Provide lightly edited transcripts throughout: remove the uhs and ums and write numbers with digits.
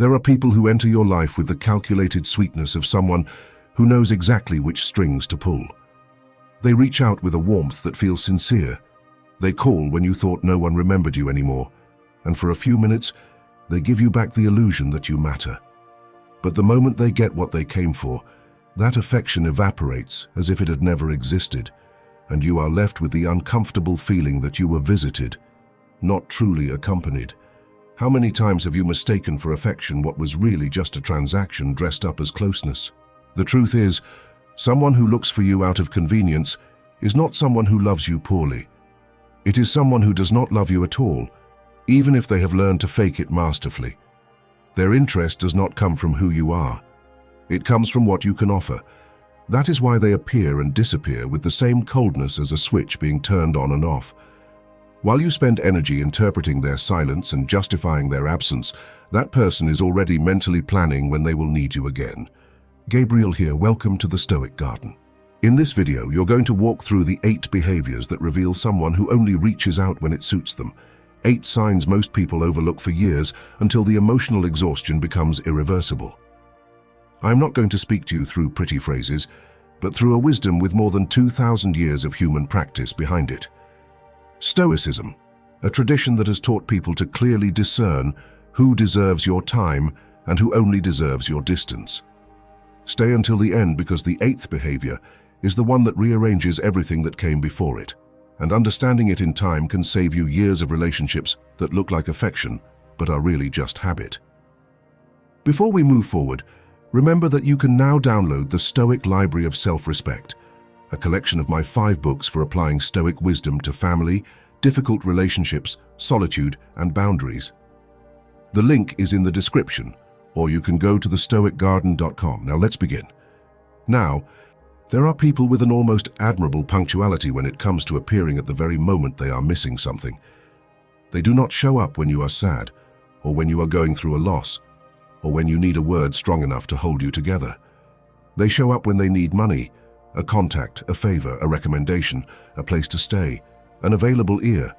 There are people who enter your life with the calculated sweetness of someone who knows exactly which strings to pull. They reach out with a warmth that feels sincere. They call when you thought no one remembered you anymore, and for a few minutes, they give you back the illusion that you matter. But the moment they get what they came for, that affection evaporates as if it had never existed, and you are left with the uncomfortable feeling that you were visited, not truly accompanied. How many times have you mistaken for affection what was really just a transaction dressed up as closeness? The truth is, someone who looks for you out of convenience is not someone who loves you poorly. It is someone who does not love you at all, even if they have learned to fake it masterfully. Their interest does not come from who you are. It comes from what you can offer. That is why they appear and disappear with the same coldness as a switch being turned on and off. While you spend energy interpreting their silence and justifying their absence, that person is already mentally planning when they will need you again. Gabriel here, welcome to the Stoic Garden. In this video, you're going to walk through the 8 behaviors that reveal someone who only reaches out when it suits them. 8 signs most people overlook for years until the emotional exhaustion becomes irreversible. I'm not going to speak to you through pretty phrases, but through a wisdom with more than 2,000 years of human practice behind it. Stoicism, a tradition that has taught people to clearly discern who deserves your time and who only deserves your distance. Stay until the end because the 8th behavior is the one that rearranges everything that came before it, and understanding it in time can save you years of relationships that look like affection but are really just habit. Before we move forward, remember that you can now download the Stoic Library of Self-Respect, a collection of my 5 books for applying Stoic wisdom to family, difficult relationships, solitude, and boundaries. The link is in the description, or you can go to thestoicgarden.com. Now let's begin. Now, there are people with an almost admirable punctuality when it comes to appearing at the very moment they are missing something. They do not show up when you are sad, or when you are going through a loss, or when you need a word strong enough to hold you together. They show up when they need money, a contact, a favor, a recommendation, a place to stay, an available ear,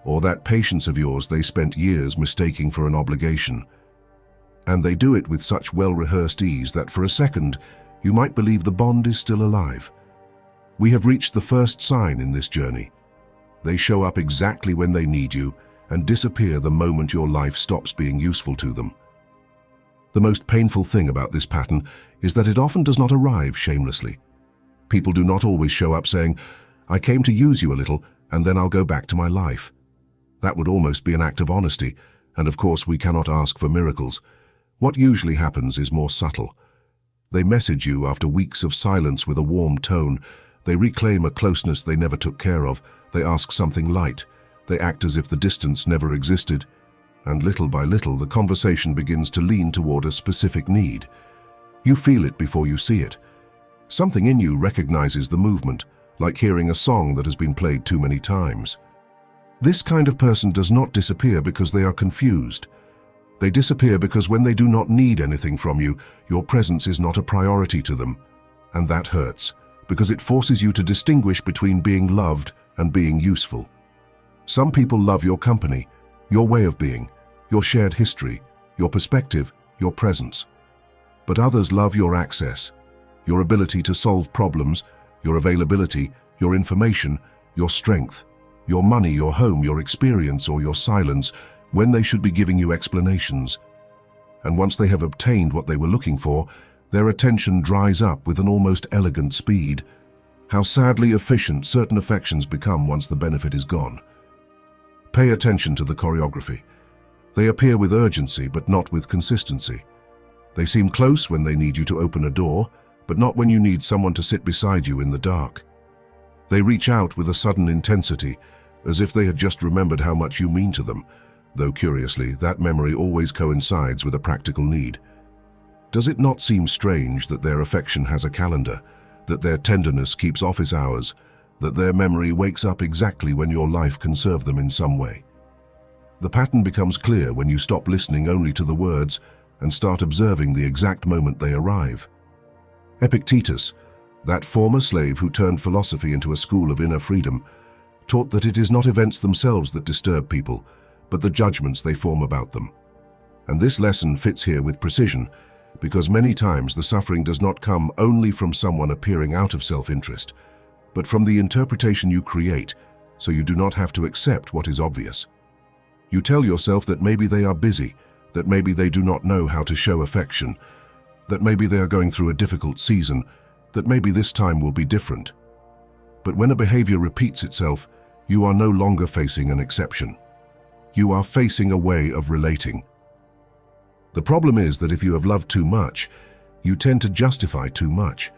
or that patience of yours they spent years mistaking for an obligation. And they do it with such well-rehearsed ease that for a second, you might believe the bond is still alive. We have reached the first sign in this journey. They show up exactly when they need you and disappear the moment your life stops being useful to them. The most painful thing about this pattern is that it often does not arrive shamelessly. People do not always show up saying, "I came to use you a little, and then I'll go back to my life." That would almost be an act of honesty, and of course we cannot ask for miracles. What usually happens is more subtle. They message you after weeks of silence with a warm tone. They reclaim a closeness they never took care of. They ask something light. They act as if the distance never existed. And little by little, the conversation begins to lean toward a specific need. You feel it before you see it. Something in you recognizes the movement, like hearing a song that has been played too many times. This kind of person does not disappear because they are confused. They disappear because when they do not need anything from you, your presence is not a priority to them. And that hurts, because it forces you to distinguish between being loved and being useful. Some people love your company, your way of being, your shared history, your perspective, your presence. But others love your access, your ability to solve problems, your availability, your information, your strength, your money, your home, your experience, or your silence, when they should be giving you explanations. And once they have obtained what they were looking for, their attention dries up with an almost elegant speed. How sadly efficient certain affections become once the benefit is gone. Pay attention to the choreography. They appear with urgency, but not with consistency. They seem close when they need you to open a door, but not when you need someone to sit beside you in the dark. They reach out with a sudden intensity, as if they had just remembered how much you mean to them, though curiously, that memory always coincides with a practical need. Does it not seem strange that their affection has a calendar, that their tenderness keeps office hours, that their memory wakes up exactly when your life can serve them in some way? The pattern becomes clear when you stop listening only to the words and start observing the exact moment they arrive. Epictetus, that former slave who turned philosophy into a school of inner freedom, taught that it is not events themselves that disturb people, but the judgments they form about them. And this lesson fits here with precision, because many times the suffering does not come only from someone appearing out of self-interest, but from the interpretation you create, so you do not have to accept what is obvious. You tell yourself that maybe they are busy, that maybe they do not know how to show affection, that maybe they are going through a difficult season, that maybe this time will be different. But when a behavior repeats itself, you are no longer facing an exception. You are facing a way of relating. The problem is that if you have loved too much, you tend to justify too much.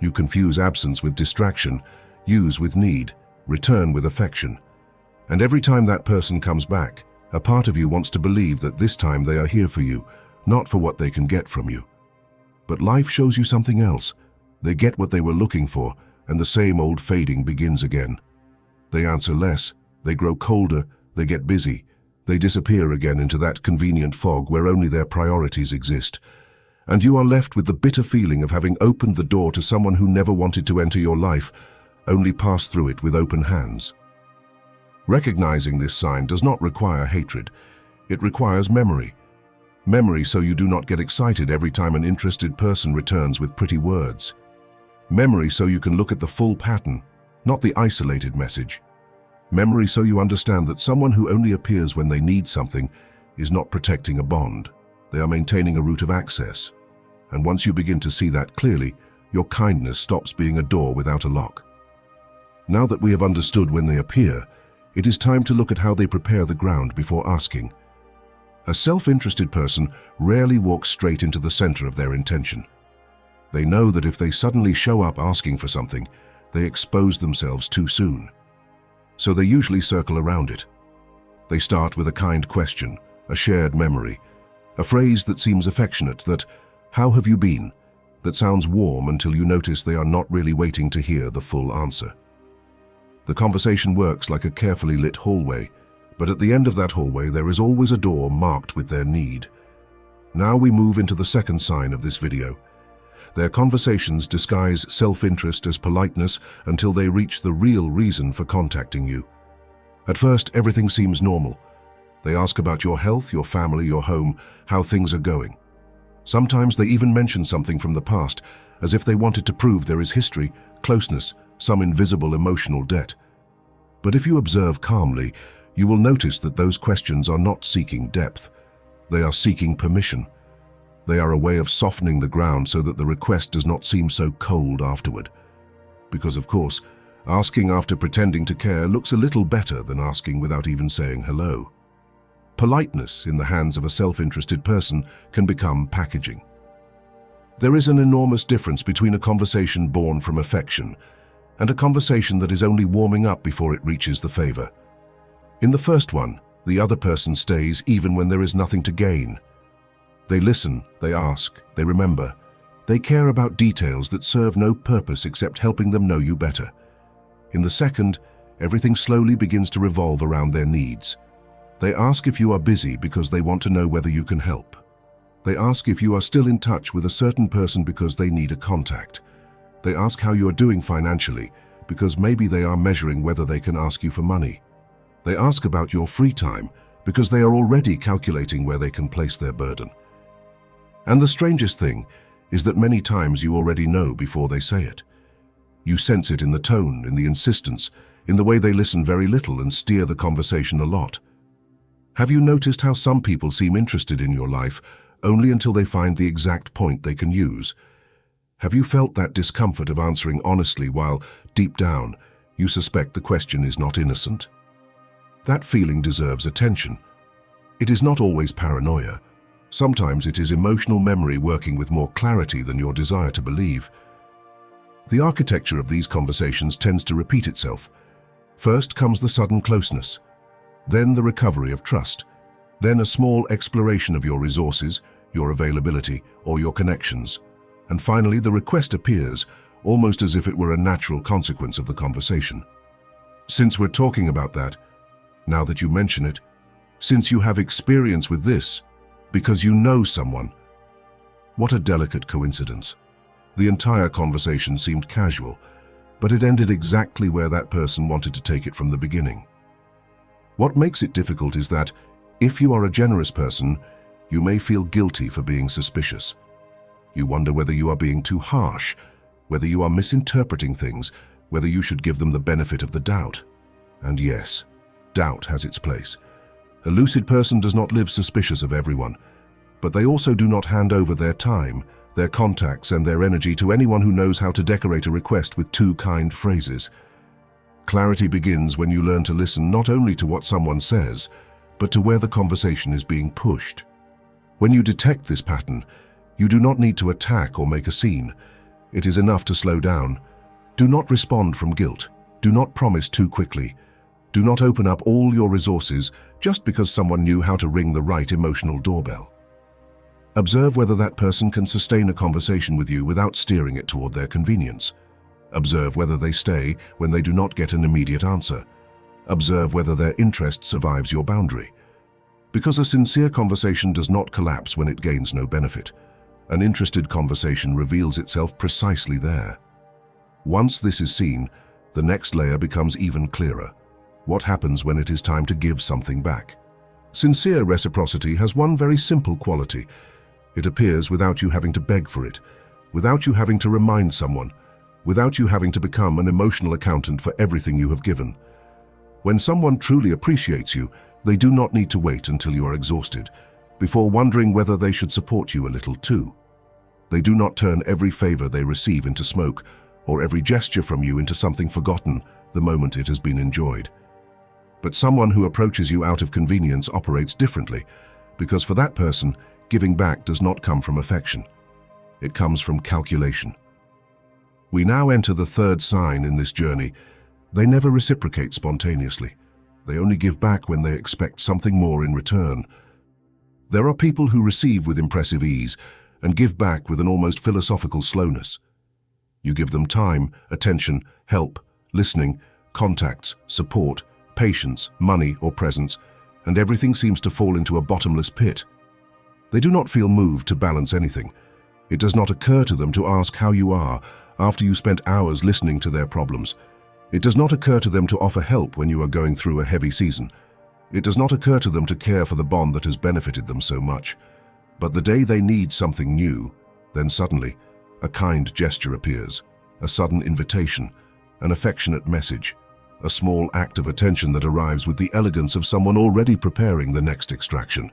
You confuse absence with distraction, use with need, return with affection. And every time that person comes back, a part of you wants to believe that this time they are here for you, not for what they can get from you. But life shows you something else. They get what they were looking for, and the same old fading begins again. They answer less, they grow colder, they get busy. They disappear again into that convenient fog where only their priorities exist. And you are left with the bitter feeling of having opened the door to someone who never wanted to enter your life, only pass through it with open hands. Recognizing this sign does not require hatred. It requires memory. Memory so you do not get excited every time an interested person returns with pretty words. Memory so you can look at the full pattern, not the isolated message. Memory so you understand that someone who only appears when they need something is not protecting a bond. They are maintaining a route of access. And once you begin to see that clearly, your kindness stops being a door without a lock. Now that we have understood when they appear, it is time to look at how they prepare the ground before asking. A self-interested person rarely walks straight into the center of their intention. They know that if they suddenly show up asking for something, they expose themselves too soon. So they usually circle around it. They start with a kind question, a shared memory, a phrase that seems affectionate, that, "How have you been?" that sounds warm until you notice they are not really waiting to hear the full answer. The conversation works like a carefully lit hallway, but at the end of that hallway there is always a door marked with their need. Now we move into the second sign of this video. Their conversations disguise self-interest as politeness until they reach the real reason for contacting you. At first, everything seems normal. They ask about your health, your family, your home, how things are going. Sometimes they even mention something from the past, as if they wanted to prove there is history, closeness, some invisible emotional debt. But if you observe calmly, you will notice that those questions are not seeking depth. They are seeking permission. They are a way of softening the ground so that the request does not seem so cold afterward. Because, of course, asking after pretending to care looks a little better than asking without even saying hello. Politeness in the hands of a self-interested person can become packaging. There is an enormous difference between a conversation born from affection and a conversation that is only warming up before it reaches the favor. In the first one, the other person stays even when there is nothing to gain. They listen, they ask, they remember. They care about details that serve no purpose except helping them know you better. In the second, everything slowly begins to revolve around their needs. They ask if you are busy because they want to know whether you can help. They ask if you are still in touch with a certain person because they need a contact. They ask how you are doing financially because maybe they are measuring whether they can ask you for money. They ask about your free time because they are already calculating where they can place their burden. And the strangest thing is that many times you already know before they say it. You sense it in the tone, in the insistence, in the way they listen very little and steer the conversation a lot. Have you noticed how some people seem interested in your life only until they find the exact point they can use? Have you felt that discomfort of answering honestly while, deep down, you suspect the question is not innocent? That feeling deserves attention. It is not always paranoia. Sometimes it is emotional memory working with more clarity than your desire to believe. The architecture of these conversations tends to repeat itself. First comes the sudden closeness, then the recovery of trust, then a small exploration of your resources, your availability, or your connections, and finally the request appears, almost as if it were a natural consequence of the conversation. Since we're talking about that, now that you mention it, since you have experience with this, because you know someone. What a delicate coincidence. The entire conversation seemed casual, but it ended exactly where that person wanted to take it from the beginning. What makes it difficult is that, if you are a generous person, You may feel guilty for being suspicious. You wonder whether you are being too harsh, whether you are misinterpreting things, whether you should give them the benefit of the doubt. And yes, doubt has its place. A lucid person does not live suspicious of everyone, but they also do not hand over their time, their contacts, and their energy to anyone who knows how to decorate a request with two kind phrases. Clarity begins when you learn to listen not only to what someone says, but to where the conversation is being pushed. When you detect this pattern, you do not need to attack or make a scene. It is enough to slow down. Do not respond from guilt. Do not promise too quickly. Do not open up all your resources just because someone knew how to ring the right emotional doorbell. Observe whether that person can sustain a conversation with you without steering it toward their convenience. Observe whether they stay when they do not get an immediate answer. Observe whether their interest survives your boundary. Because a sincere conversation does not collapse when it gains no benefit. An interested conversation reveals itself precisely there. Once this is seen, the next layer becomes even clearer. What happens when it is time to give something back? Sincere reciprocity has one very simple quality. It appears without you having to beg for it, without you having to remind someone, without you having to become an emotional accountant for everything you have given. When someone truly appreciates you, they do not need to wait until you are exhausted, before wondering whether they should support you a little too. They do not turn every favor they receive into smoke, or every gesture from you into something forgotten the moment it has been enjoyed. But someone who approaches you out of convenience operates differently, because for that person, giving back does not come from affection. It comes from calculation. We now enter the third sign in this journey. They never reciprocate spontaneously. They only give back when they expect something more in return. There are people who receive with impressive ease and give back with an almost philosophical slowness. You give them time, attention, help, listening, contacts, support, patience, money, or presence, and everything seems to fall into a bottomless pit. They do not feel moved to balance anything. It does not occur to them to ask how you are after you spent hours listening to their problems. It does not occur to them to offer help when you are going through a heavy season. It does not occur to them to care for the bond that has benefited them so much. But the day they need something new, then suddenly, a kind gesture appears, a sudden invitation, an affectionate message, a small act of attention that arrives with the elegance of someone already preparing the next extraction.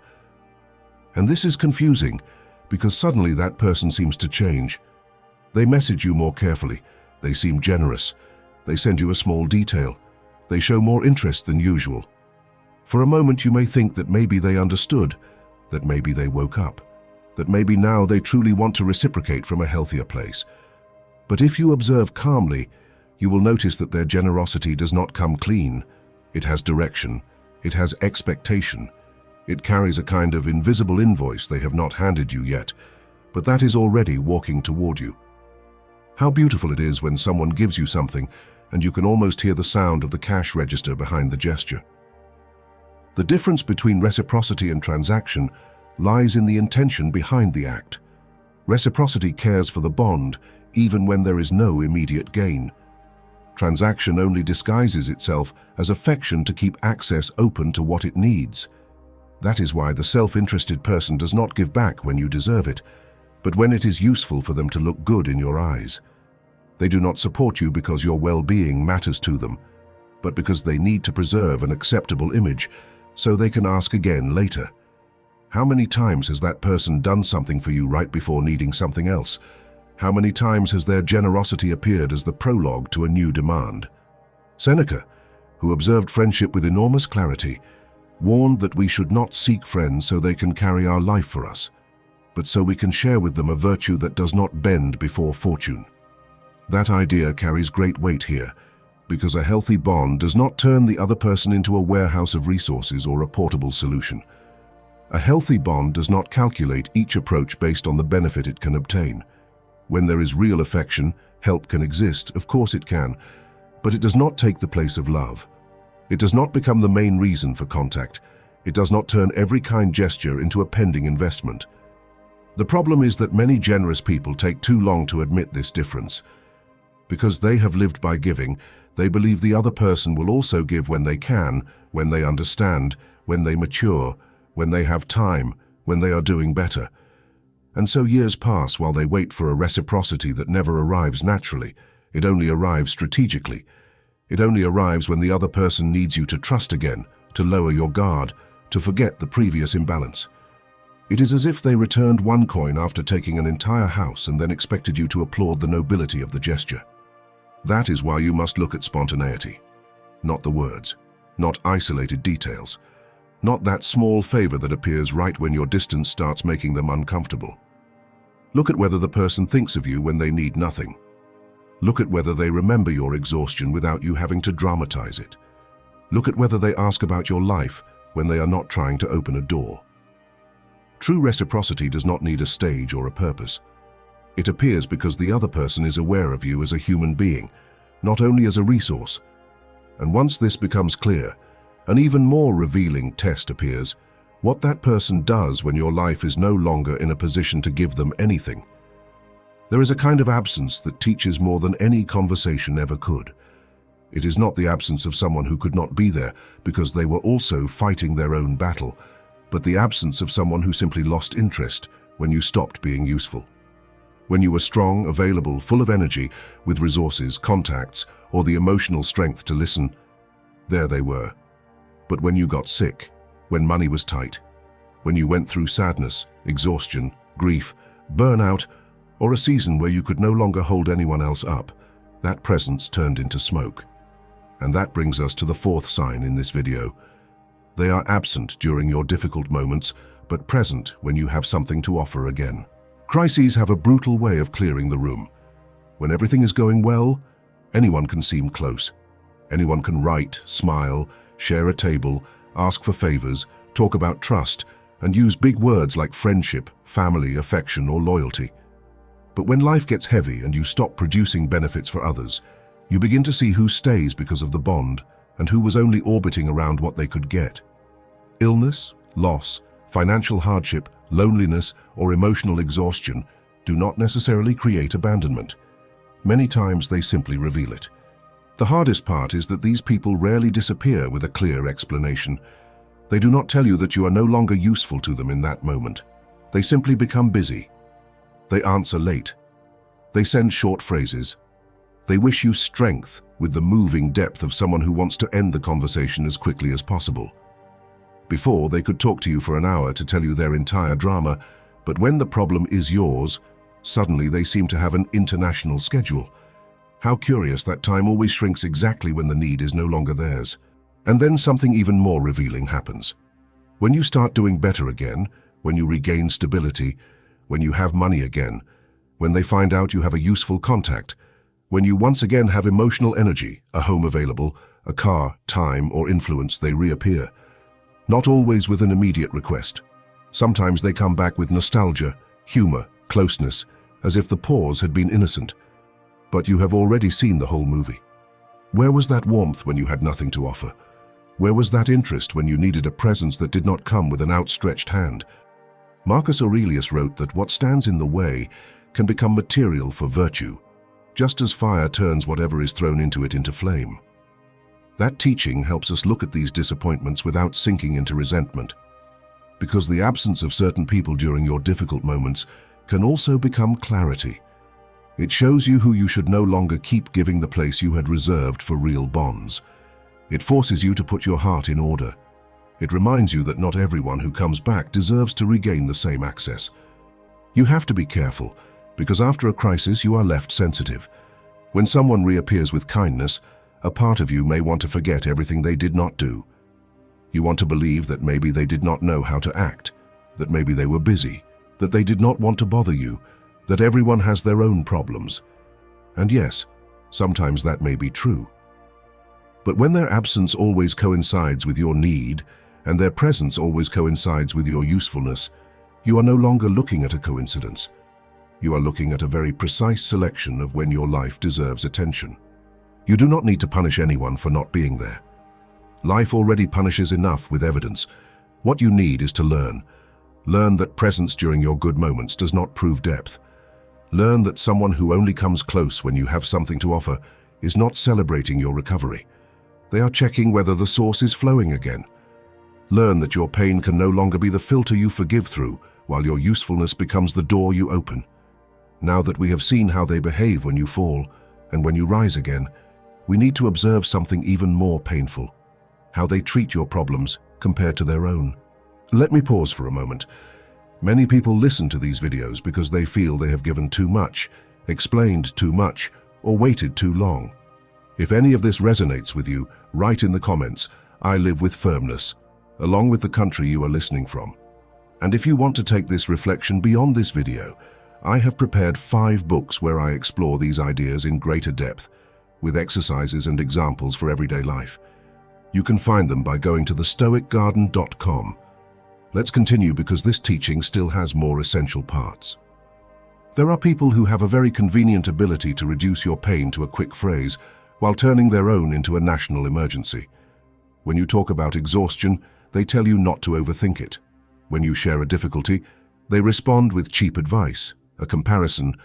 And this is confusing, because suddenly that person seems to change. They message you more carefully, they seem generous, they send you a small detail, they show more interest than usual. For a moment you may think that maybe they understood, that maybe they woke up, that maybe now they truly want to reciprocate from a healthier place. But if you observe calmly, you will notice that their generosity does not come clean. It has direction, it has expectation. It carries a kind of invisible invoice they have not handed you yet, but that is already walking toward you. How beautiful it is when someone gives you something and you can almost hear the sound of the cash register behind the gesture. The difference between reciprocity and transaction lies in the intention behind the act. Reciprocity cares for the bond, even when there is no immediate gain. Transaction only disguises itself as affection to keep access open to what it needs. That is why the self-interested person does not give back when you deserve it, but when it is useful for them to look good in your eyes. They do not support you because your well-being matters to them, but because they need to preserve an acceptable image so they can ask again later. How many times has that person done something for you right before needing something else? How many times has their generosity appeared as the prologue to a new demand? Seneca, who observed friendship with enormous clarity, warned that we should not seek friends so they can carry our life for us, but so we can share with them a virtue that does not bend before fortune. That idea carries great weight here, because a healthy bond does not turn the other person into a warehouse of resources or a portable solution. A healthy bond does not calculate each approach based on the benefit it can obtain. When there is real affection, help can exist, of course it can, but it does not take the place of love. It does not become the main reason for contact. It does not turn every kind gesture into a pending investment. The problem is that many generous people take too long to admit this difference. Because they have lived by giving, they believe the other person will also give when they can, when they understand, when they mature, when they have time, when they are doing better. And so years pass while they wait for a reciprocity that never arrives naturally. It only arrives strategically. It only arrives when the other person needs you to trust again, to lower your guard, to forget the previous imbalance. It is as if they returned one coin after taking an entire house and then expected you to applaud the nobility of the gesture. That is why you must look at spontaneity. Not the words, not isolated details, not that small favor that appears right when your distance starts making them uncomfortable. Look at whether the person thinks of you when they need nothing. Look at whether they remember your exhaustion without you having to dramatize it. Look at whether they ask about your life when they are not trying to open a door. True reciprocity does not need a stage or a purpose. It appears because the other person is aware of you as a human being, not only as a resource. And once this becomes clear, an even more revealing test appears: what that person does when your life is no longer in a position to give them anything. There is a kind of absence that teaches more than any conversation ever could. It is not the absence of someone who could not be there because they were also fighting their own battle, but the absence of someone who simply lost interest when you stopped being useful. When you were strong, available, full of energy, with resources, contacts, or the emotional strength to listen, there they were. But when you got sick, when money was tight, when you went through sadness, exhaustion, grief, burnout, or a season where you could no longer hold anyone else up, that presence turned into smoke. And that brings us to the fourth sign in this video. They are absent during your difficult moments, but present when you have something to offer again. Crises have a brutal way of clearing the room. When everything is going well, anyone can seem close. Anyone can write, smile, share a table, ask for favors, talk about trust, and use big words like friendship, family, affection, or loyalty. But when life gets heavy and you stop producing benefits for others, you begin to see who stays because of the bond and who was only orbiting around what they could get. Illness, loss, financial hardship, loneliness, or emotional exhaustion do not necessarily create abandonment. Many times they simply reveal it. The hardest part is that these people rarely disappear with a clear explanation. They do not tell you that you are no longer useful to them in that moment. They simply become busy. They answer late. They send short phrases. They wish you strength with the moving depth of someone who wants to end the conversation as quickly as possible. Before, they could talk to you for an hour to tell you their entire drama, but when the problem is yours, suddenly they seem to have an international schedule. How curious that time always shrinks exactly when the need is no longer theirs. And then something even more revealing happens. When you start doing better again, when you regain stability, when you have money again, when they find out you have a useful contact, when you once again have emotional energy, a home available, a car, time, or influence, they reappear. Not always with an immediate request. Sometimes they come back with nostalgia, humor, closeness, as if the pause had been innocent. But you have already seen the whole movie. Where was that warmth when you had nothing to offer? Where was that interest when you needed a presence that did not come with an outstretched hand? Marcus Aurelius wrote that what stands in the way can become material for virtue, just as fire turns whatever is thrown into it into flame. That teaching helps us look at these disappointments without sinking into resentment, because the absence of certain people during your difficult moments can also become clarity. It shows you who you should no longer keep giving the place you had reserved for real bonds. It forces you to put your heart in order. It reminds you that not everyone who comes back deserves to regain the same access. You have to be careful, because after a crisis you are left sensitive. When someone reappears with kindness, a part of you may want to forget everything they did not do. You want to believe that maybe they did not know how to act, that maybe they were busy, that they did not want to bother you, that everyone has their own problems. And yes, sometimes that may be true. But when their absence always coincides with your need, and their presence always coincides with your usefulness, you are no longer looking at a coincidence. You are looking at a very precise selection of when your life deserves attention. You do not need to punish anyone for not being there. Life already punishes enough with evidence. What you need is to learn. Learn that presence during your good moments does not prove depth. Learn that someone who only comes close when you have something to offer is not celebrating your recovery. They are checking whether the source is flowing again. Learn that your pain can no longer be the filter you forgive through, while your usefulness becomes the door you open. Now that we have seen how they behave when you fall and when you rise again, we need to observe something even more painful: how they treat your problems compared to their own. Let me pause for a moment. Many people listen to these videos because they feel they have given too much, explained too much, or waited too long. If any of this resonates with you, write in the comments, "I live with firmness," along with the country you are listening from. And if you want to take this reflection beyond this video, I have prepared 5 books where I explore these ideas in greater depth, with exercises and examples for everyday life. You can find them by going to thestoicgarden.com. Let's continue, because this teaching still has more essential parts. There are people who have a very convenient ability to reduce your pain to a quick phrase while turning their own into a national emergency. When you talk about exhaustion, they tell you not to overthink it. When you share a difficulty, they respond with cheap advice, a comparison,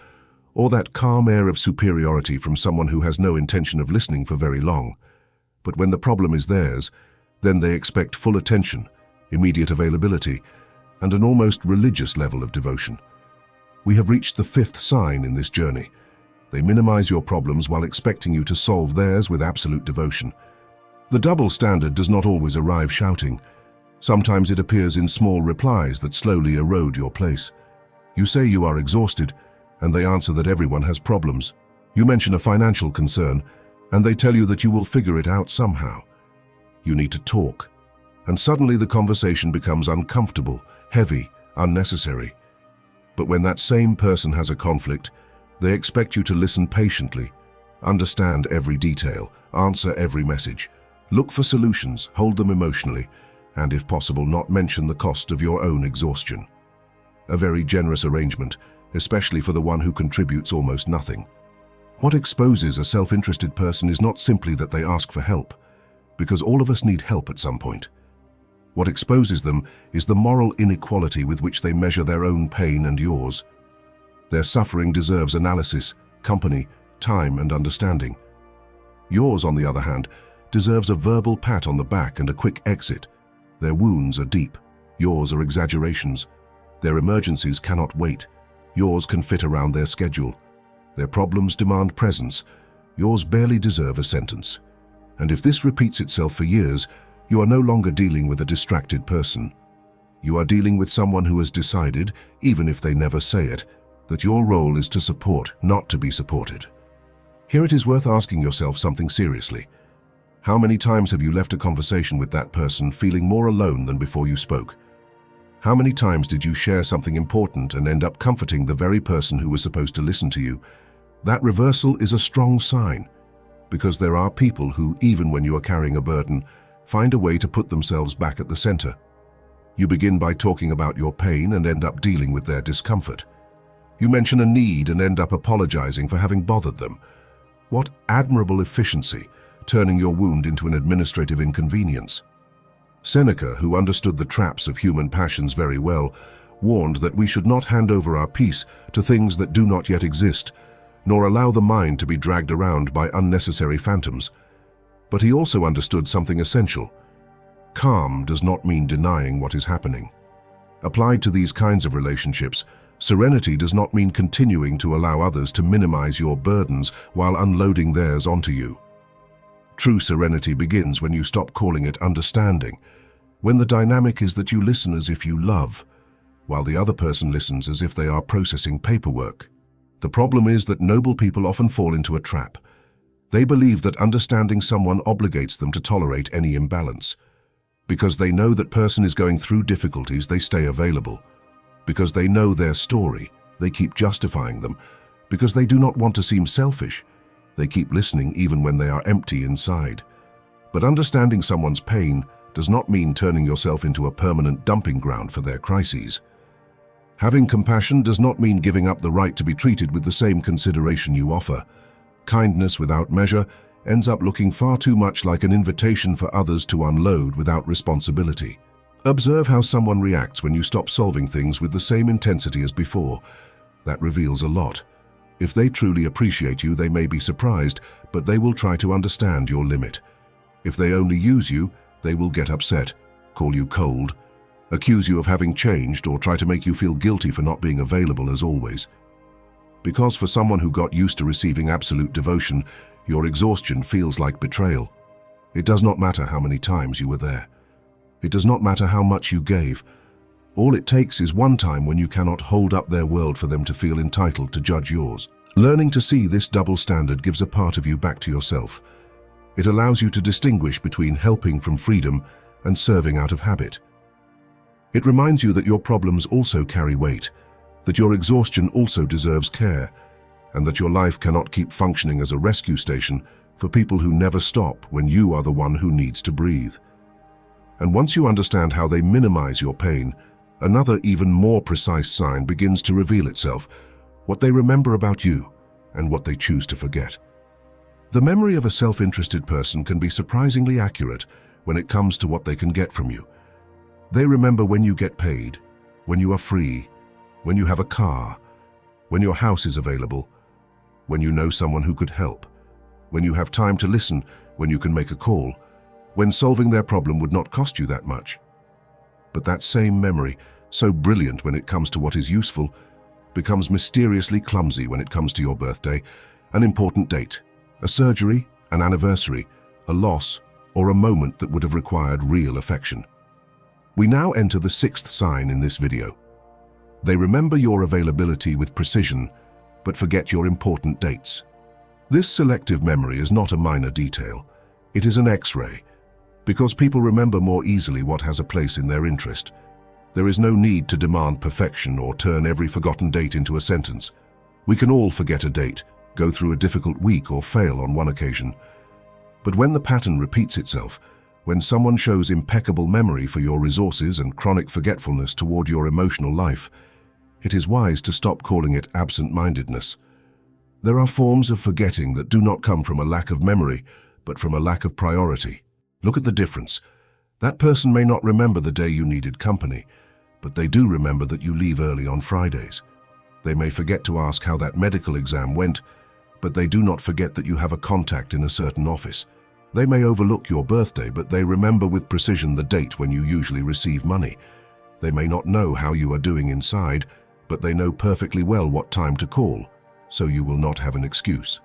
or that calm air of superiority from someone who has no intention of listening for very long. But when the problem is theirs, then they expect full attention, immediate availability, and an almost religious level of devotion. We have reached the 5th sign in this journey. They minimize your problems while expecting you to solve theirs with absolute devotion. The double standard does not always arrive shouting. Sometimes it appears in small replies that slowly erode your place. You say you are exhausted, and they answer that everyone has problems. You mention a financial concern, and they tell you that you will figure it out somehow. You need to talk, and suddenly the conversation becomes uncomfortable, heavy, unnecessary. But when that same person has a conflict, they expect you to listen patiently, understand every detail, answer every message, look for solutions, hold them emotionally, and if possible not mention the cost of your own exhaustion. A very generous arrangement, especially for the one who contributes almost nothing. What exposes a self-interested person is not simply that they ask for help, because all of us need help at some point. What exposes them is the moral inequality with which they measure their own pain and yours. Their suffering deserves analysis, company, time, and understanding. Yours, on the other hand, deserves a verbal pat on the back and a quick exit. Their wounds are deep. Yours are exaggerations. Their emergencies cannot wait. Yours can fit around their schedule. Their problems demand presence. Yours barely deserve a sentence. And if this repeats itself for years, you are no longer dealing with a distracted person. You are dealing with someone who has decided, even if they never say it, that your role is to support, not to be supported. Here it is worth asking yourself something seriously. How many times have you left a conversation with that person feeling more alone than before you spoke? How many times did you share something important and end up comforting the very person who was supposed to listen to you? That reversal is a strong sign, because there are people who, even when you are carrying a burden, find a way to put themselves back at the center. You begin by talking about your pain and end up dealing with their discomfort. You mention a need and end up apologizing for having bothered them. What admirable efficiency, turning your wound into an administrative inconvenience. Seneca, who understood the traps of human passions very well, warned that we should not hand over our peace to things that do not yet exist, nor allow the mind to be dragged around by unnecessary phantoms. But he also understood something essential. Calm does not mean denying what is happening. Applied to these kinds of relationships, serenity does not mean continuing to allow others to minimize your burdens while unloading theirs onto you. True serenity begins when you stop calling it understanding, when the dynamic is that you listen as if you love, while the other person listens as if they are processing paperwork. The problem is that noble people often fall into a trap. They believe that understanding someone obligates them to tolerate any imbalance. Because they know that person is going through difficulties, they stay available. Because they know their story, they keep justifying them. Because they do not want to seem selfish, they keep listening even when they are empty inside. But understanding someone's pain does not mean turning yourself into a permanent dumping ground for their crises. Having compassion does not mean giving up the right to be treated with the same consideration you offer. Kindness without measure ends up looking far too much like an invitation for others to unload without responsibility. Observe how someone reacts when you stop solving things with the same intensity as before. That reveals a lot. If they truly appreciate you, they may be surprised, but they will try to understand your limit. If they only use you, they will get upset. call you cold, accuse you of having changed, or try to make you feel guilty for not being available as always. Because for someone who got used to receiving absolute devotion, your exhaustion feels like betrayal. It does not matter how many times you were there. It does not matter how much you gave. All it takes is one time when you cannot hold up their world for them to feel entitled to judge yours. Learning to see this double standard gives a part of you back to yourself. It allows you to distinguish between helping from freedom and serving out of habit. It reminds you that your problems also carry weight, that your exhaustion also deserves care, and that your life cannot keep functioning as a rescue station for people who never stop when you are the one who needs to breathe. And once you understand how they minimize your pain, another even more precise sign begins to reveal itself: what they remember about you and what they choose to forget. The memory of a self-interested person can be surprisingly accurate when it comes to what they can get from you. They remember when you get paid, when you are free, when you have a car, when your house is available, when you know someone who could help, when you have time to listen, when you can make a call, when solving their problem would not cost you that much. But that same memory, so brilliant when it comes to what is useful, becomes mysteriously clumsy when it comes to your birthday, an important date, a surgery, an anniversary, a loss, or a moment that would have required real affection. We now enter the sixth sign in this video. They remember your availability with precision, but forget your important dates. This selective memory is not a minor detail. It is an X-ray, because people remember more easily what has a place in their interest. There is no need to demand perfection or turn every forgotten date into a sentence. We can all forget a date, go through a difficult week, or fail on one occasion. But when the pattern repeats itself, when someone shows impeccable memory for your resources and chronic forgetfulness toward your emotional life, it is wise to stop calling it absent-mindedness. There are forms of forgetting that do not come from a lack of memory, but from a lack of priority. Look at the difference. That person may not remember the day you needed company, but they do remember that you leave early on Fridays. They may forget to ask how that medical exam went, but they do not forget that you have a contact in a certain office. They may overlook your birthday, but they remember with precision the date when you usually receive money. They may not know how you are doing inside, but they know perfectly well what time to call, so you will not have an excuse.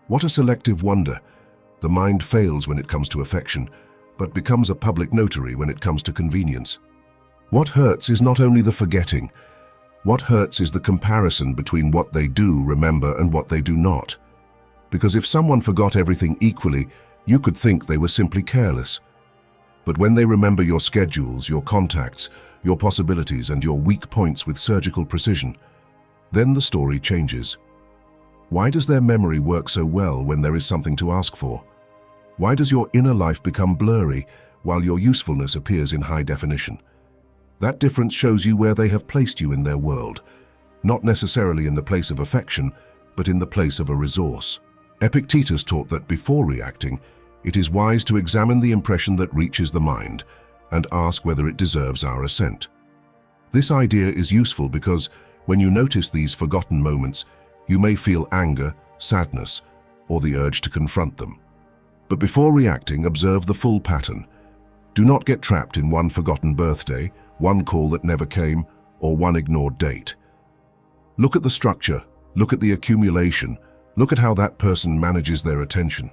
What a selective wonder! The mind fails when it comes to affection, but becomes a public notary when it comes to convenience. What hurts is not only the forgetting. What hurts is the comparison between what they do remember and what they do not. Because if someone forgot everything equally, you could think they were simply careless. But when they remember your schedules, your contacts, your possibilities, and your weak points with surgical precision, then the story changes. Why does their memory work so well when there is something to ask for? Why does your inner life become blurry while your usefulness appears in high definition? That difference shows you where they have placed you in their world, not necessarily in the place of affection, but in the place of a resource. Epictetus taught that before reacting, it is wise to examine the impression that reaches the mind and ask whether it deserves our assent. This idea is useful because when you notice these forgotten moments, you may feel anger, sadness, or the urge to confront them. But before reacting, observe the full pattern. Do not get trapped in one forgotten birthday, one call that never came, or one ignored date. Look at the structure, look at the accumulation, look at how that person manages their attention.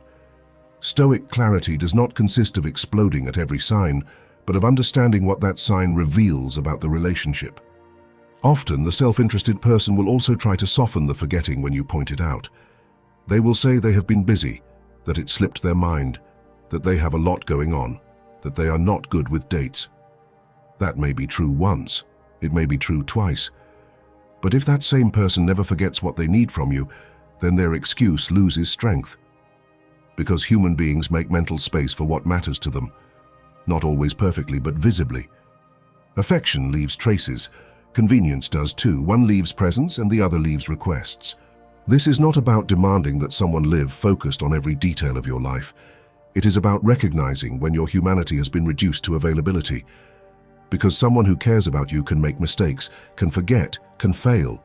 Stoic clarity does not consist of exploding at every sign, but of understanding what that sign reveals about the relationship. Often, the self-interested person will also try to soften the forgetting when you point it out. They will say they have been busy, that it slipped their mind, that they have a lot going on, that they are not good with dates. That may be true once, it may be true twice. But if that same person never forgets what they need from you, then their excuse loses strength. Because human beings make mental space for what matters to them, not always perfectly, but visibly. Affection leaves traces. Convenience does too. One leaves presents and the other leaves requests. This is not about demanding that someone live focused on every detail of your life. It is about recognizing when your humanity has been reduced to availability. Because someone who cares about you can make mistakes, can forget, can fail.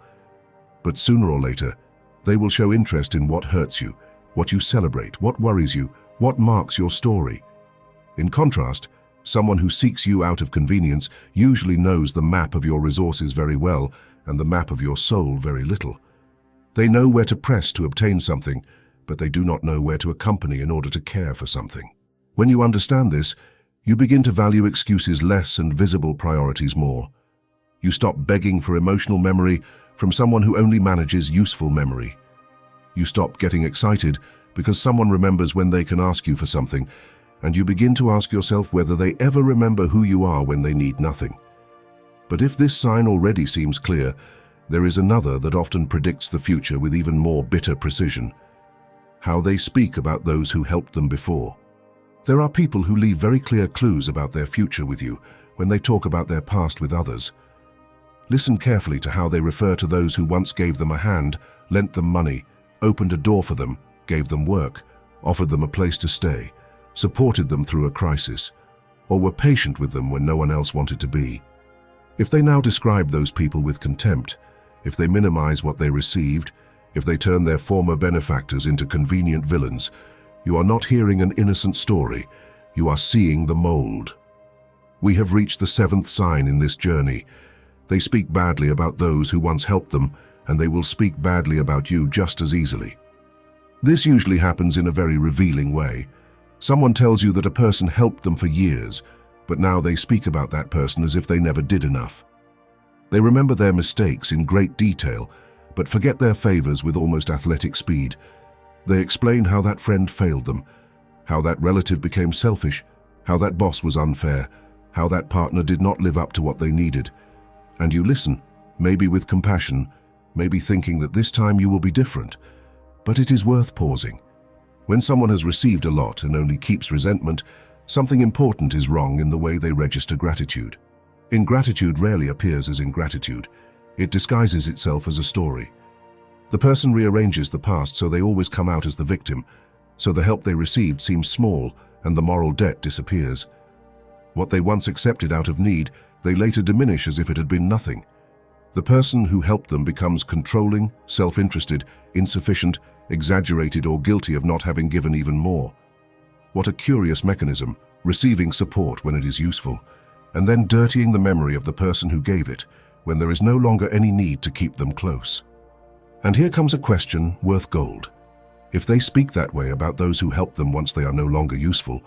But sooner or later, they will show interest in what hurts you, what you celebrate, what worries you, what marks your story. In contrast, Someone who seeks you out of convenience usually knows the map of your resources very well and the map of your soul very little. They know where to press to obtain something, but they do not know where to accompany in order to care for something. When you understand this, you begin to value excuses less and visible priorities more. You stop begging for emotional memory from someone who only manages useful memory. You stop getting excited because someone remembers when they can ask you for something, and you begin to ask yourself whether they ever remember who you are when they need nothing. But if this sign already seems clear, there is another that often predicts the future with even more bitter precision: how they speak about those who helped them before. There are people who leave very clear clues about their future with you when they talk about their past with others. Listen carefully to how they refer to those who once gave them a hand, lent them money, opened a door for them, gave them work, offered them a place to stay, supported them through a crisis, or were patient with them when no one else wanted to be. If they now describe those people with contempt, if they minimize what they received, if they turn their former benefactors into convenient villains, you are not hearing an innocent story, you are seeing the mold. We have reached the seventh sign in this journey. They speak badly about those who once helped them, and they will speak badly about you just as easily. This usually happens in a very revealing way. Someone tells you that a person helped them for years, but now they speak about that person as if they never did enough. They remember their mistakes in great detail, but forget their favors with almost athletic speed. They explain how that friend failed them, how that relative became selfish, how that boss was unfair, how that partner did not live up to what they needed. And you listen, maybe with compassion, maybe thinking that this time you will be different. But it is worth pausing. When someone has received a lot and only keeps resentment, something important is wrong in the way they register gratitude. Ingratitude rarely appears as ingratitude. It disguises itself as a story. The person rearranges the past so they always come out as the victim, so the help they received seems small and the moral debt disappears. What they once accepted out of need, they later diminish as if it had been nothing. The person who helped them becomes controlling, self-interested, insufficient, exaggerated, or guilty of not having given even more. What a curious mechanism, receiving support when it is useful, and then dirtying the memory of the person who gave it when there is no longer any need to keep them close. And here comes a question worth gold. If they speak that way about those who helped them once they are no longer useful,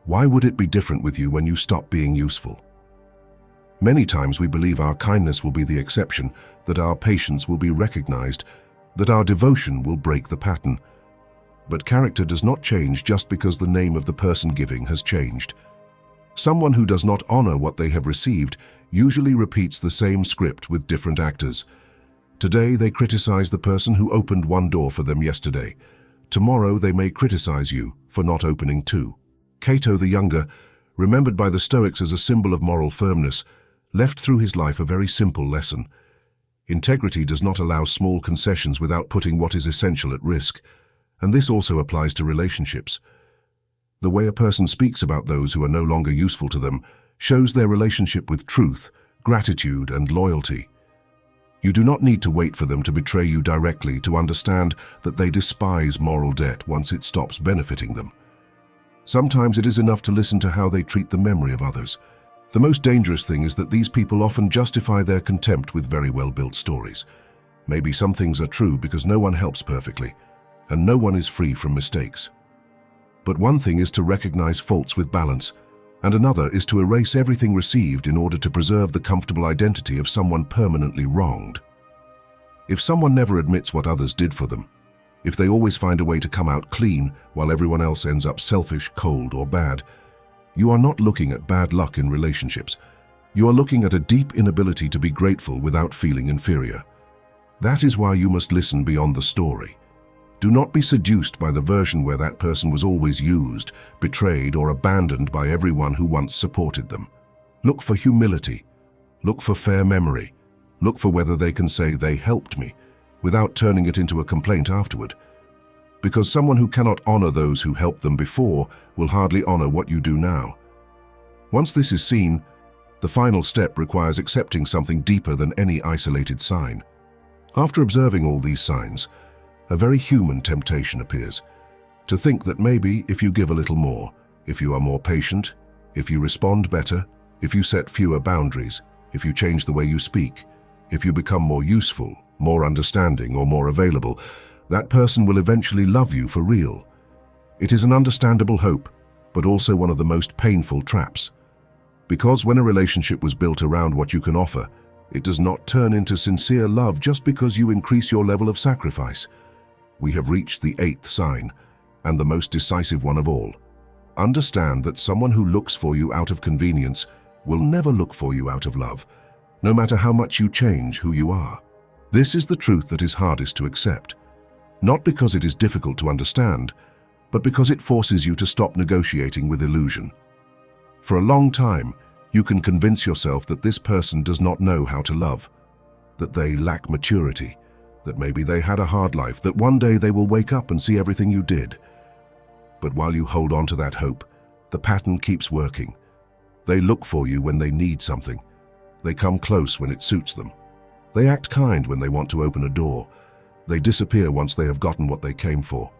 why would it be different with you when you stop being useful? Many times we believe our kindness will be the exception, that our patience will be recognized, that our devotion will break the pattern. But character does not change just because the name of the person giving has changed. Someone who does not honor what they have received usually repeats the same script with different actors. Today they criticize the person who opened one door for them yesterday. Tomorrow they may criticize you for not opening two. Cato the Younger, remembered by the Stoics as a symbol of moral firmness, left through his life a very simple lesson. Integrity does not allow small concessions without putting what is essential at risk, and this also applies to relationships. The way a person speaks about those who are no longer useful to them shows their relationship with truth, gratitude, and loyalty. You do not need to wait for them to betray you directly to understand that they despise moral debt once it stops benefiting them. Sometimes it is enough to listen to how they treat the memory of others. The most dangerous thing is that these people often justify their contempt with very well-built stories. Maybe some things are true because no one helps perfectly, and no one is free from mistakes. But one thing is to recognize faults with balance, and another is to erase everything received in order to preserve the comfortable identity of someone permanently wronged. If someone never admits what others did for them, if they always find a way to come out clean while everyone else ends up selfish, cold, or bad, you are not looking at bad luck in relationships. You are looking at a deep inability to be grateful without feeling inferior. That is why you must listen beyond the story. Do not be seduced by the version where that person was always used, betrayed, or abandoned by everyone who once supported them. Look for humility. Look for fair memory. Look for whether they can say they helped me, without turning it into a complaint afterward. Because someone who cannot honor those who helped them before will hardly honor what you do now. Once this is seen, the final step requires accepting something deeper than any isolated sign. After observing all these signs, a very human temptation appears, to think that maybe if you give a little more, if you are more patient, If you respond better, if you set fewer boundaries, if you change the way you speak, if you become more useful, more understanding, or more available, that person will eventually love you for real. It is an understandable hope, but also one of the most painful traps. Because when a relationship was built around what you can offer, it does not turn into sincere love just because you increase your level of sacrifice. We have reached the 8th sign, and the most decisive one of all. Understand that someone who looks for you out of convenience will never look for you out of love, no matter how much you change who you are. This is the truth that is hardest to accept, not because it is difficult to understand, but because it forces you to stop negotiating with illusion. For a long time, you can convince yourself that this person does not know how to love, that they lack maturity, that maybe they had a hard life, that one day they will wake up and see everything you did. But while you hold on to that hope, the pattern keeps working. They look for you when they need something. They come close when it suits them. They act kind when they want to open a door. They disappear once they have gotten what they came for.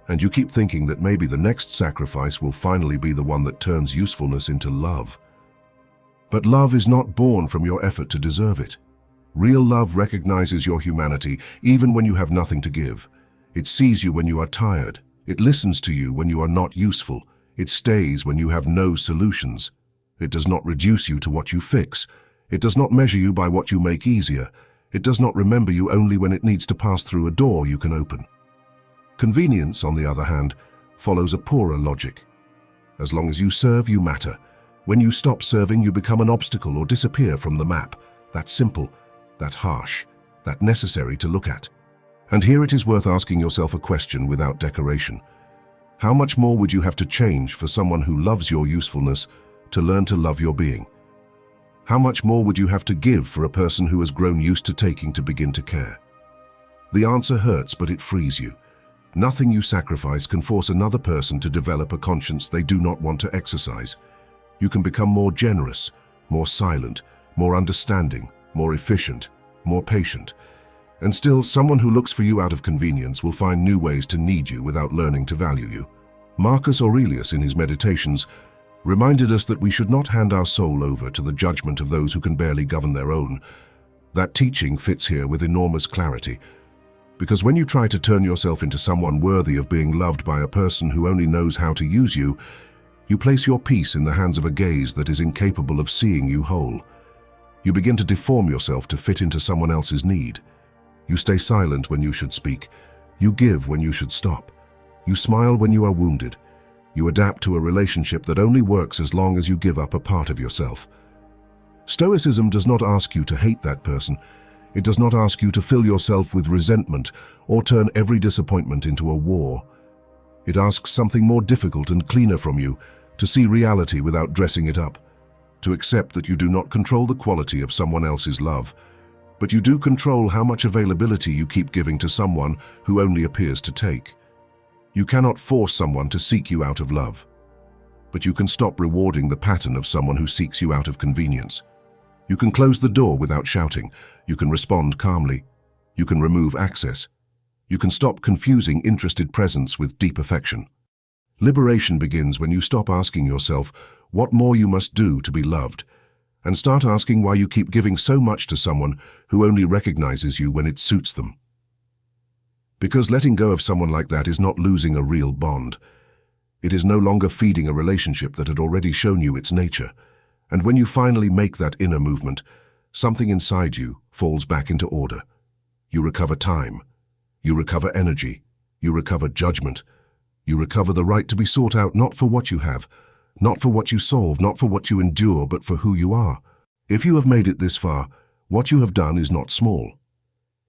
And you keep thinking that maybe the next sacrifice will finally be the one that turns usefulness into love. But love is not born from your effort to deserve it. Real love recognizes your humanity even when you have nothing to give. It sees you when you are tired. It listens to you when you are not useful. It stays when you have no solutions. It does not reduce you to what you fix. It does not measure you by what you make easier. It does not remember you only when it needs to pass through a door you can open. Convenience, on the other hand, follows a poorer logic. As long as you serve, you matter. When you stop serving, you become an obstacle or disappear from the map. That simple, that harsh, that necessary to look at. And here it is worth asking yourself a question without decoration. How much more would you have to change for someone who loves your usefulness to learn to love your being? How much more would you have to give for a person who has grown used to taking to begin to care? The answer hurts, but it frees you. Nothing you sacrifice can force another person to develop a conscience they do not want to exercise. You can become more generous, more silent, more understanding, more efficient, more patient. And still, someone who looks for you out of convenience will find new ways to need you without learning to value you. Marcus Aurelius, in his Meditations, reminded us that we should not hand our soul over to the judgment of those who can barely govern their own. That teaching fits here with enormous clarity. Because when you try to turn yourself into someone worthy of being loved by a person who only knows how to use you, you place your peace in the hands of a gaze that is incapable of seeing you whole. You begin to deform yourself to fit into someone else's need. You stay silent when you should speak. You give when you should stop. You smile when you are wounded. You adapt to a relationship that only works as long as you give up a part of yourself. Stoicism does not ask you to hate that person. It does not ask you to fill yourself with resentment or turn every disappointment into a war. It asks something more difficult and cleaner from you, to see reality without dressing it up, to accept that you do not control the quality of someone else's love, but you do control how much availability you keep giving to someone who only appears to take. You cannot force someone to seek you out of love, but you can stop rewarding the pattern of someone who seeks you out of convenience. You can close the door without shouting. You can respond calmly. You can remove access. You can stop confusing interested presence with deep affection. Liberation begins when you stop asking yourself what more you must do to be loved, and start asking why you keep giving so much to someone who only recognizes you when it suits them. Because letting go of someone like that is not losing a real bond. It is no longer feeding a relationship that had already shown you its nature. And when you finally make that inner movement, something inside you falls back into order. You recover time. You recover energy. You recover judgment. You recover the right to be sought out not for what you have, not for what you solve, not for what you endure, but for who you are. If you have made it this far, what you have done is not small.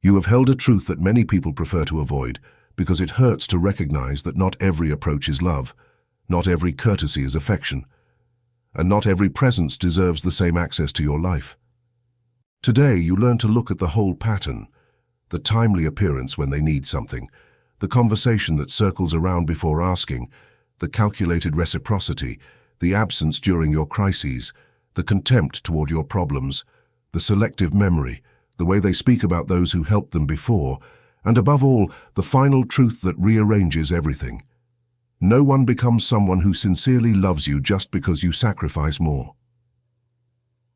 You have held a truth that many people prefer to avoid, because it hurts to recognize that not every approach is love, not every courtesy is affection, and not every presence deserves the same access to your life. Today, you learn to look at the whole pattern, the timely appearance when they need something, the conversation that circles around before asking, the calculated reciprocity, the absence during your crises, the contempt toward your problems, the selective memory, the way they speak about those who helped them before, and above all, the final truth that rearranges everything. No one becomes someone who sincerely loves you just because you sacrifice more.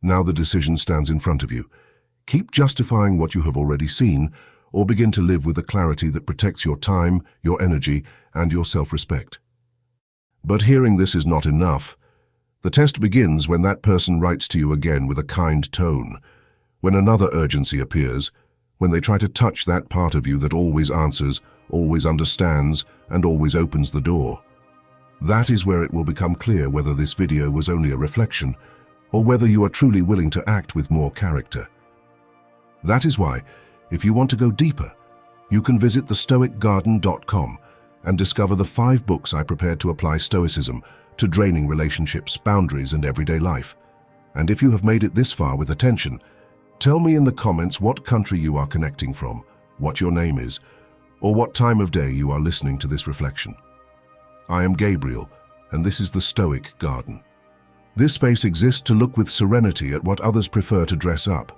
Now the decision stands in front of you. Keep justifying what you have already seen, or begin to live with a clarity that protects your time, your energy, and your self-respect. But hearing this is not enough. The test begins when that person writes to you again with a kind tone, when another urgency appears, when they try to touch that part of you that always answers, always understands, and always opens the door. That is where it will become clear whether this video was only a reflection, or whether you are truly willing to act with more character. That is why, if you want to go deeper, you can visit thestoicgarden.com and discover the 5 books I prepared to apply Stoicism to draining relationships, boundaries, and everyday life. And if you have made it this far with attention, tell me in the comments what country you are connecting from, what your name is, or what time of day you are listening to this reflection. I am Gabriel, and this is the Stoic Garden. This space exists to look with serenity at what others prefer to dress up.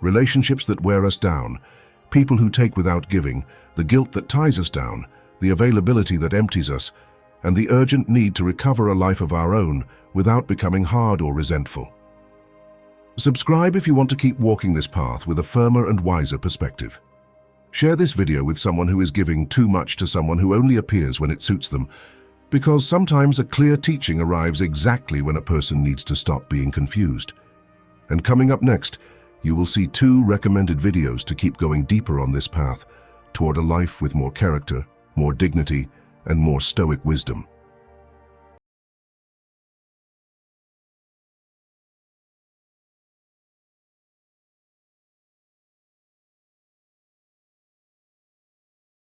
Relationships that wear us down, people who take without giving, the guilt that ties us down, the availability that empties us, and the urgent need to recover a life of our own without becoming hard or resentful. Subscribe if you want to keep walking this path with a firmer and wiser perspective. Share this video with someone who is giving too much to someone who only appears when it suits them, because sometimes a clear teaching arrives exactly when a person needs to stop being confused. And coming up next, you will see 2 recommended videos to keep going deeper on this path toward a life with more character, more dignity, and more stoic wisdom.